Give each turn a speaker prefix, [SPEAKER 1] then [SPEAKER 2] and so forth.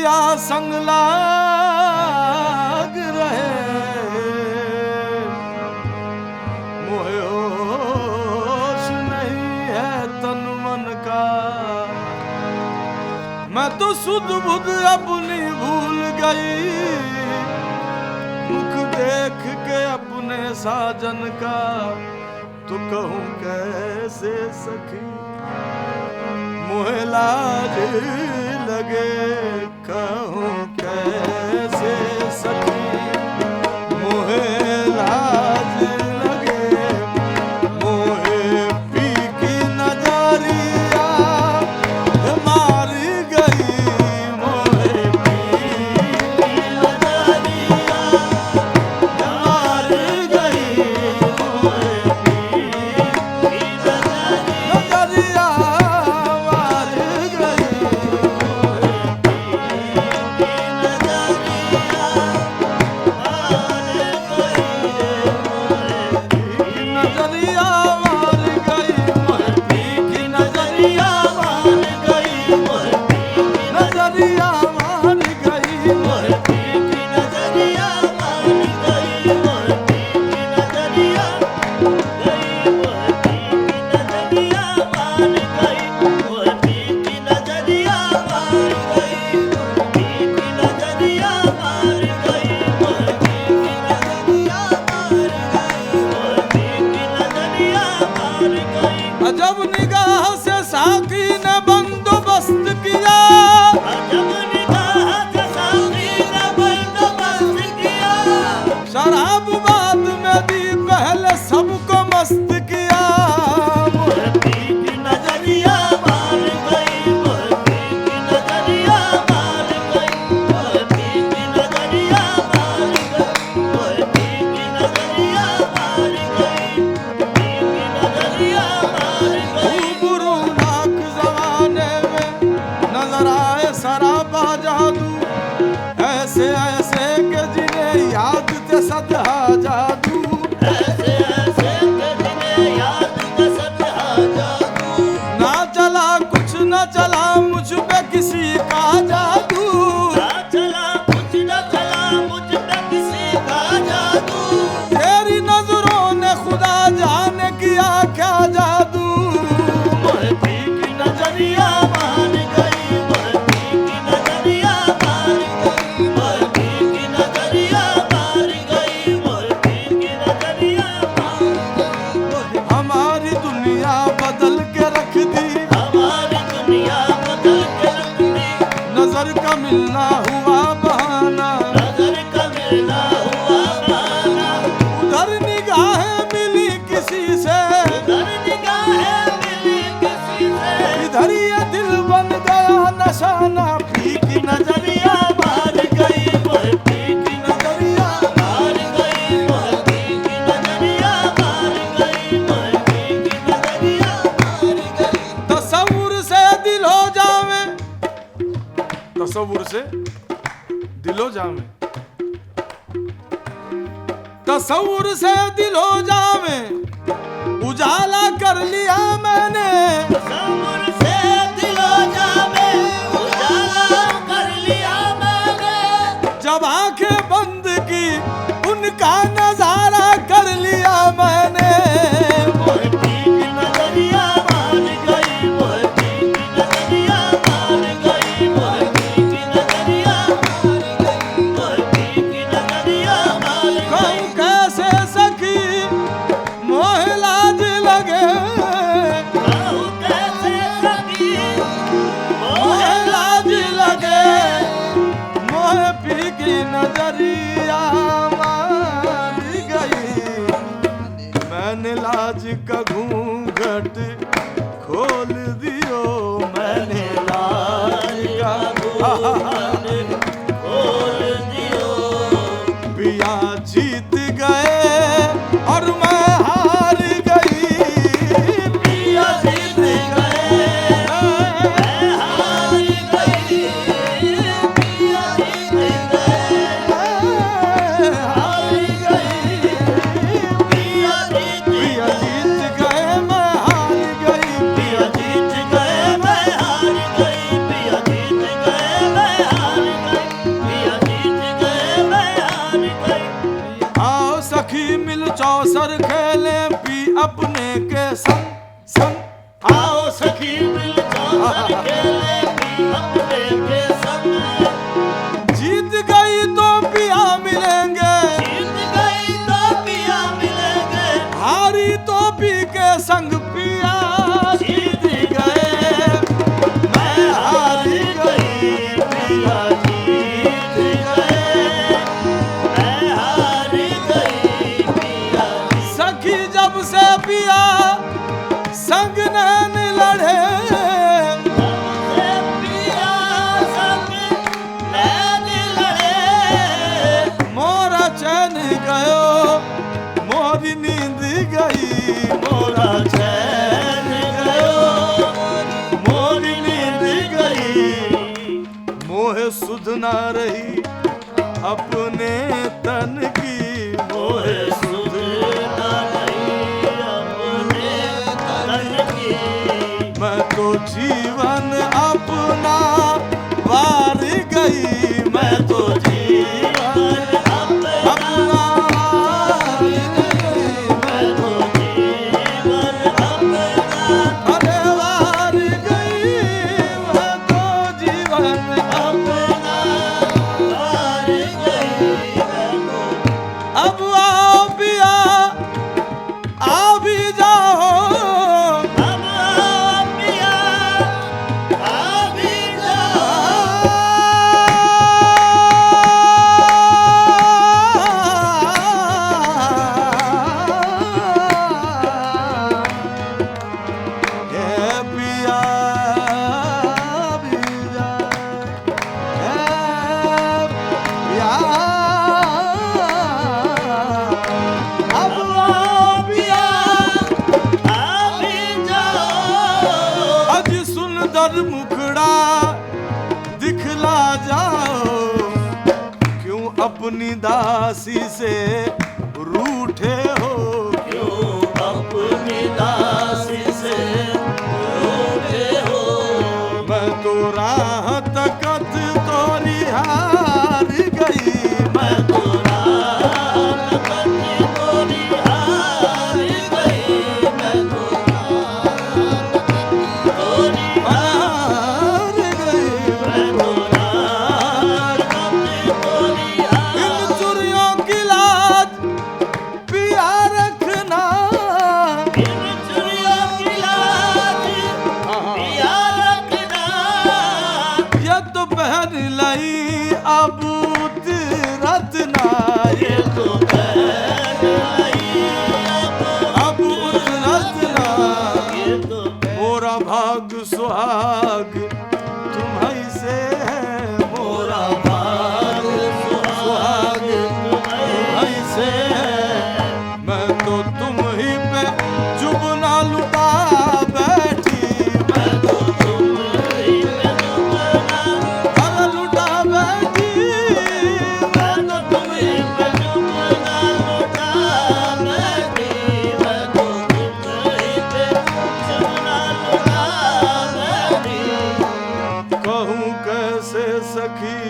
[SPEAKER 1] पिया संग लाग रहे, मोहे होश नहीं है तन मन का। मैं तो सुध बुध अपनी भूल गई, मुख देख के अपने साजन का। तो कहूँ कैसे सखी मोहे लाज लगे, कहूँ कैसे सखी मोहे लाज लगे। मोहे पी की नजरिया मार गई, मोहे पी की नजरिया मार गई, मोहे पी की नजरिया मार गई, मोहे नजरिया मार गई, मोहे पी की नजरिया मार गई, मोहे पी की नजरिया मार गई, मोहे पी की नजरिया मार गई, मोहे पी की नजरिया अजब निगाह से साकी ने बंदोबस्त किया,
[SPEAKER 2] अजब निगाह से साकी ने बंदोबस्त किया।
[SPEAKER 1] शराब बाद में दी पहले सबको मस्त किया।
[SPEAKER 2] मोहे पी की नजरिया मार गई, मोहे पी की नजरिया मार गई, मोहे पी की नजरिया मार गई, मोहे पी की नजरिया मार गई, पी की नजरिया मार गई।
[SPEAKER 1] गुरुनाक जमाने में नजर आए सराबा जादू, ऐसे ऐसे के जिन्हें याद थे सदा जादू।
[SPEAKER 2] ऐसे ऐसे के जिन्हें याद थे सदा जादू।
[SPEAKER 1] ना चला कुछ न चला मुझ पे किसी का जादू।
[SPEAKER 2] ना चला कुछ न चला मुझ पे किसी का जादू।
[SPEAKER 1] तेरी नजरों ने खुदा जाने किया क्या जादू।
[SPEAKER 2] मोहे पी की नजरिया मार गई, मोहे पी की नजरिया मार गई, मोहे पी की नजरिया मार गई, मोहे पी की नजरिया मार गई।
[SPEAKER 1] हमारी दुनिया बदल के रख दी,
[SPEAKER 2] हमारी दुनिया बदल के रख दी।
[SPEAKER 1] नजर का मिलना हुआ बहाना।
[SPEAKER 2] नजर का मिलना हुआ बहाना।
[SPEAKER 1] उधर निगाहें मिली किसी से,
[SPEAKER 2] उधर निगाहें मिली किसी से।
[SPEAKER 1] इधर ये दिल बन गया नशाना। पी की नजरिया मार गई, मोहे पी की नजरिया
[SPEAKER 2] मार गई, मोहे पी की नजरिया मार गई, मोहे पी की नजरिया मार गई।
[SPEAKER 1] तसव्वुर से दिल हो जावे, तसव्वुर से दिल हो जावे, तसव्वुर से दिल हो जावे। उजाला कर लिया मैंने,
[SPEAKER 2] तसव्वुर से दिल हो जावे, उजाला कर लिया मैंने।
[SPEAKER 1] जब आंखें बंद की उनका नजारा कर लिया मैंने।
[SPEAKER 2] मोहे पी की नजरिया मार गई, मोहे पी की नजरिया मार गई, मोहे पी की नजरिया मार गई, मोहे पी की नजरिया मार गई।
[SPEAKER 1] कहूँ कैसे सखी मोहे लाज लगे,
[SPEAKER 2] कहूँ कैसे
[SPEAKER 1] अपने के संग संग
[SPEAKER 2] आओ सखी मिल चौसर खेले भी अपने के संग।
[SPEAKER 1] जीत गई तो पिया मिलेंगे,
[SPEAKER 2] जीत गई तो पिया मिलेंगे,
[SPEAKER 1] हारी तो पी के संग पिया जीत गए। मैं हार गई पिया जीत गए,
[SPEAKER 2] मैं हार गई पिया।
[SPEAKER 1] सखी जब से पिया संग नैन लड़े,
[SPEAKER 2] हमसे पिया संग नैन लड़े,
[SPEAKER 1] मोरा चैन गयो मोरी नींद गई,
[SPEAKER 2] मोरा चैन गयो मोरी नींद गई।
[SPEAKER 1] मोह सुध न रही अपने तन की,
[SPEAKER 2] मोहे सुध न रही अपने तन की।
[SPEAKER 1] मैं तो जीवन अपना वार गई, मैं तो जीवन अपना वार गई, मैं तो
[SPEAKER 2] जीवन अपना
[SPEAKER 1] अरे वार गई, मैं तो जीवन
[SPEAKER 2] अपना हार गई मैं तो।
[SPEAKER 1] अब आओ पिया आ भी जाओ,
[SPEAKER 2] अब आओ पिया आ भी
[SPEAKER 1] ये पिया भी जा, पिया अब आओ पिया
[SPEAKER 2] आ भी जाओ।
[SPEAKER 1] अज सुंदर मुखड़ा दिखला जाओ, क्यों अपनी दासी से रूठे हो,
[SPEAKER 2] क्यों अपनी दासी से रूठे हो।
[SPEAKER 1] मैं तो राह तकत तोरी हार गई,
[SPEAKER 2] मैं तो रात कटी तोरी हार गई, मैं तो रात कटी तोरी
[SPEAKER 1] हार गई।
[SPEAKER 2] मैं तो रात कटी तोरी
[SPEAKER 1] इन
[SPEAKER 2] हार।
[SPEAKER 1] चुरियों की लाज पिया रखना,
[SPEAKER 2] इन चुरियों की लाज पिया रखना।
[SPEAKER 1] ये तो पहन लाई अब रत्ना,
[SPEAKER 2] ये तो पहन आई
[SPEAKER 1] अब रत्ना।
[SPEAKER 2] ये तो
[SPEAKER 1] मोरा भाग सुहाग तुम्हारी से है, मोरा भाग सुहाग तुम्हारी से है। मैं तो तुम ही पे जुबना लुटा बैठी, मैं तो
[SPEAKER 2] तुम ही पे जुबना
[SPEAKER 1] अरे लुटा बैठी,
[SPEAKER 2] मैं तो तुम ही पे जुबना लुटा बैठी। मैं तो तुम ही पे जुबना लुटा बैठी।
[SPEAKER 1] कहूँ कैसे सखी